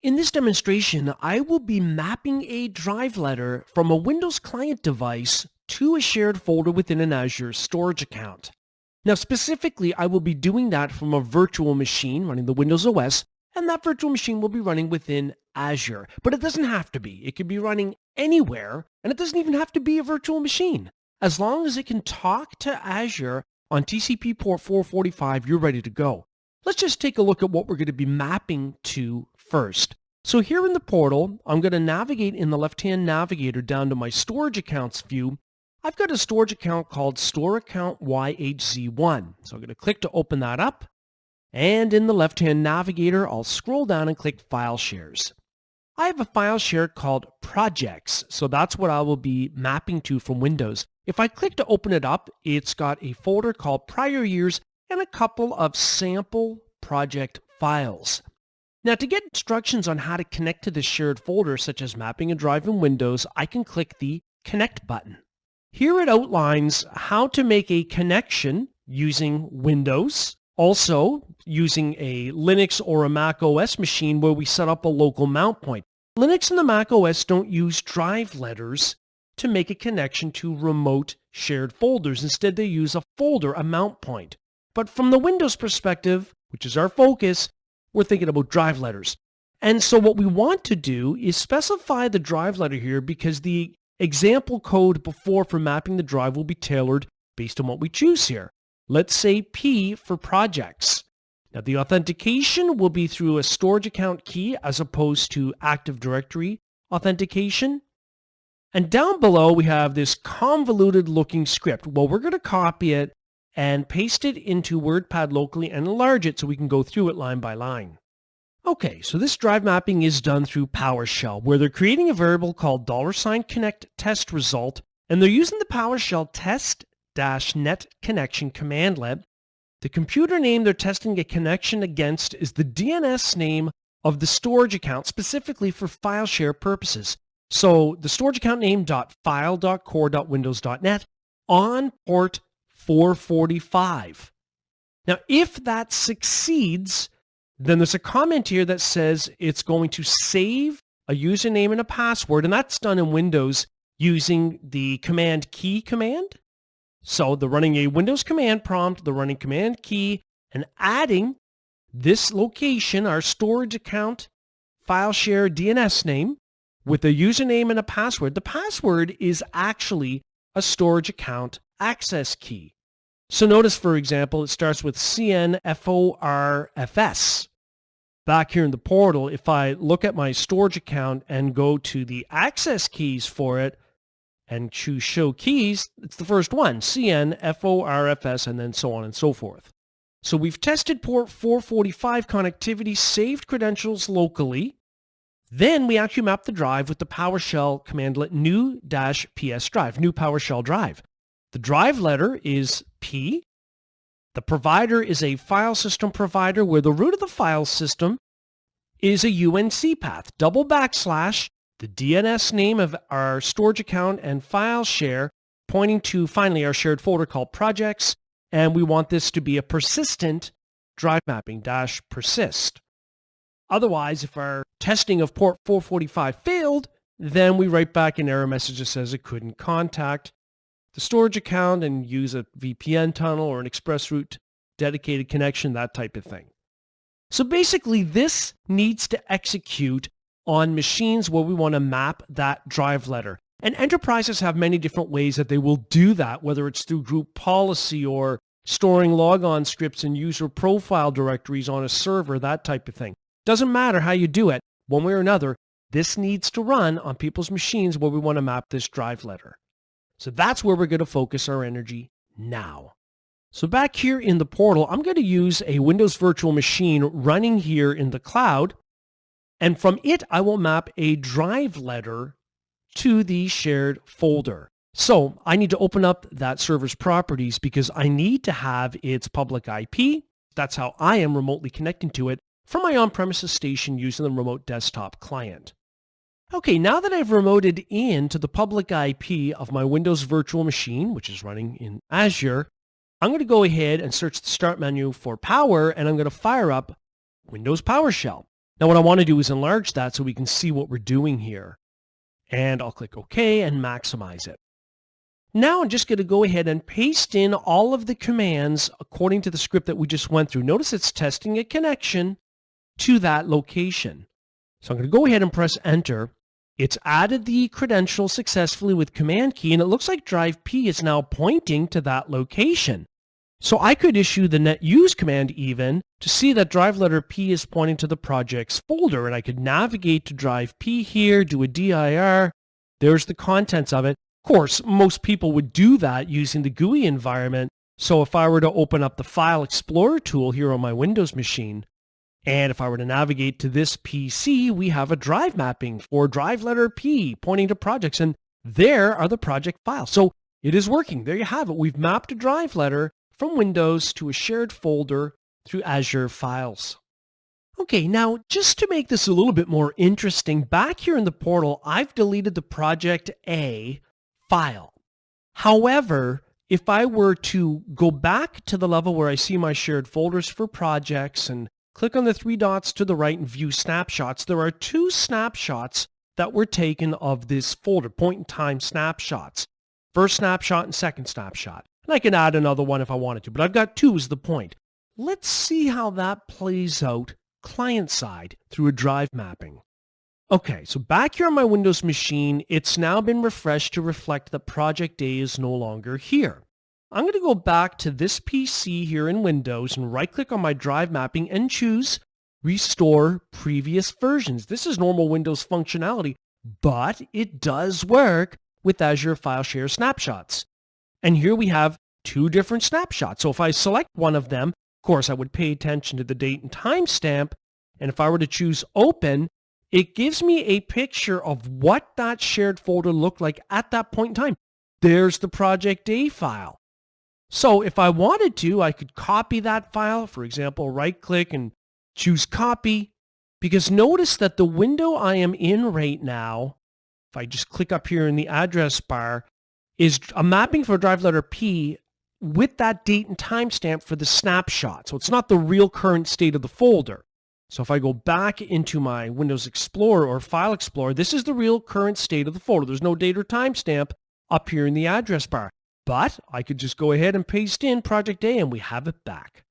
In this demonstration, I will be mapping a drive letter from a Windows client device to a shared folder within an Azure storage account. Now specifically, I will be doing that from a virtual machine running the Windows OS, and that virtual machine will be running within Azure. But it doesn't have to be. It could be running anywhere, and it doesn't even have to be a virtual machine. As long as it can talk to Azure on TCP port 445, you're ready to go. Let's just take a look at what we're going to be mapping to first. So here in the portal, I'm going to navigate in the left-hand navigator down to my storage accounts view. I've got a storage account called Store Account YHZ1. So I'm going to click to open that up. And in the left-hand navigator, I'll scroll down and click File Shares. I have a file share called Projects, so that's what I will be mapping to from Windows. If I click to open it up, it's got a folder called Prior Years and a couple of sample project files. Now, to get instructions on how to connect to this shared folder, such as mapping a drive in Windows, I can click the Connect button. Here it outlines how to make a connection using Windows, also using a Linux or a macOS machine where we set up a local mount point. Linux and the macOS don't use drive letters to make a connection to remote shared folders. Instead, they use a folder, a mount point. But from the Windows perspective, which is our focus, we're thinking about drive letters. And so what we want to do is specify the drive letter here because the example code before for mapping the drive will be tailored based on what we choose here. Let's say P for projects. Now the authentication will be through a storage account key as opposed to Active Directory authentication. And down below we have this convoluted looking script. Well, we're going to copy it and paste it into WordPad locally and enlarge it so we can go through it line by line. Okay, so this drive mapping is done through PowerShell, where they're creating a variable called $connect test result, and they're using the PowerShell test-net connection commandlet. The computer name they're testing a connection against is the DNS name of the storage account, specifically for file share purposes. So the storage account name .file.core.windows.net on port 445. Now, if that succeeds, then there's a comment here that says it's going to save a username and a password, and that's done in Windows using the command key command. So they're running a Windows command prompt, they're running command key, and adding this location, our storage account file share DNS name, with a username and a password. The password is actually a storage account access key. So notice, for example, it starts with CNFORFS. Back here in the portal, if I look at my storage account and go to the access keys for it and choose Show Keys, it's the first one, CNFORFS, and then so on and so forth. So we've tested port 445 connectivity, saved credentials locally. Then we actually map the drive with the PowerShell commandlet new-ps drive, new PowerShell drive. The drive letter is P. The provider is a file system provider where the root of the file system is a UNC path, // the DNS name of our storage account and file share, pointing to finally our shared folder called projects, and we want this to be a persistent drive mapping -persist. Otherwise, if our testing of port 445 failed, then we write back an error message that says it couldn't contact the storage account and use a VPN tunnel or an express route dedicated connection, that type of thing. So basically, this needs to execute on machines where we want to map that drive letter. And enterprises have many different ways that they will do that, whether it's through group policy or storing logon scripts and user profile directories on a server, that type of thing. Doesn't matter how you do it, one way or another, this needs to run on people's machines where we want to map this drive letter. So that's where we're going to focus our energy now. So back here in the portal, I'm going to use a Windows virtual machine running here in the cloud. And from it, I will map a drive letter to the shared folder. So I need to open up that server's properties because I need to have its public IP. That's how I am remotely connecting to it from my on-premises station using the remote desktop client. Okay, now that I've remoted in to the public IP of my Windows virtual machine, which is running in Azure, I'm going to go ahead and search the Start menu for Power, and I'm going to fire up Windows PowerShell. Now what I want to do is enlarge that so we can see what we're doing here. And I'll click OK and maximize it. Now I'm just going to go ahead and paste in all of the commands according to the script that we just went through. Notice it's testing a connection to that location. So I'm going to go ahead and press enter. It's added the credential successfully with command key, and it looks like drive P is now pointing to that location. So I could issue the net use command even to see that drive letter P is pointing to the projects folder, and I could navigate to drive P here, do a dir. There's the contents of it. Of course, most people would do that using the GUI environment. So if I were to open up the File Explorer tool here on my Windows machine, and if I were to navigate to this PC, we have a drive mapping for drive letter P pointing to projects, and there are the project files. So it is working. There you have it. We've mapped a drive letter from Windows to a shared folder through Azure Files. Okay, now just to make this a little bit more interesting, back here in the portal, I've deleted the Project A file. However, if I were to go back to the level where I see my shared folders for projects and click on the three dots to the right and view snapshots, there are two snapshots that were taken of this folder, point-in-time snapshots. First snapshot and second snapshot. And I can add another one if I wanted to, but I've got two is the point. Let's see how that plays out client-side through a drive mapping. Okay, so back here on my Windows machine, it's now been refreshed to reflect that Project A is no longer here. I'm going to go back to this PC here in Windows and right-click on my drive mapping and choose Restore Previous Versions. This is normal Windows functionality, but it does work with Azure File Share snapshots. And here we have two different snapshots. So if I select one of them, of course, I would pay attention to the date and timestamp. And if I were to choose Open, it gives me a picture of what that shared folder looked like at that point in time. There's the Project A file. So if I wanted to, I could copy that file. For example, right-click and choose Copy. Because notice that the window I am in right now, if I just click up here in the address bar, is a mapping for drive letter P with that date and timestamp for the snapshot. So it's not the real current state of the folder. So if I go back into my Windows Explorer or File Explorer, this is the real current state of the folder. There's no date or timestamp up here in the address bar. But I could just go ahead and paste in Project A and we have it back.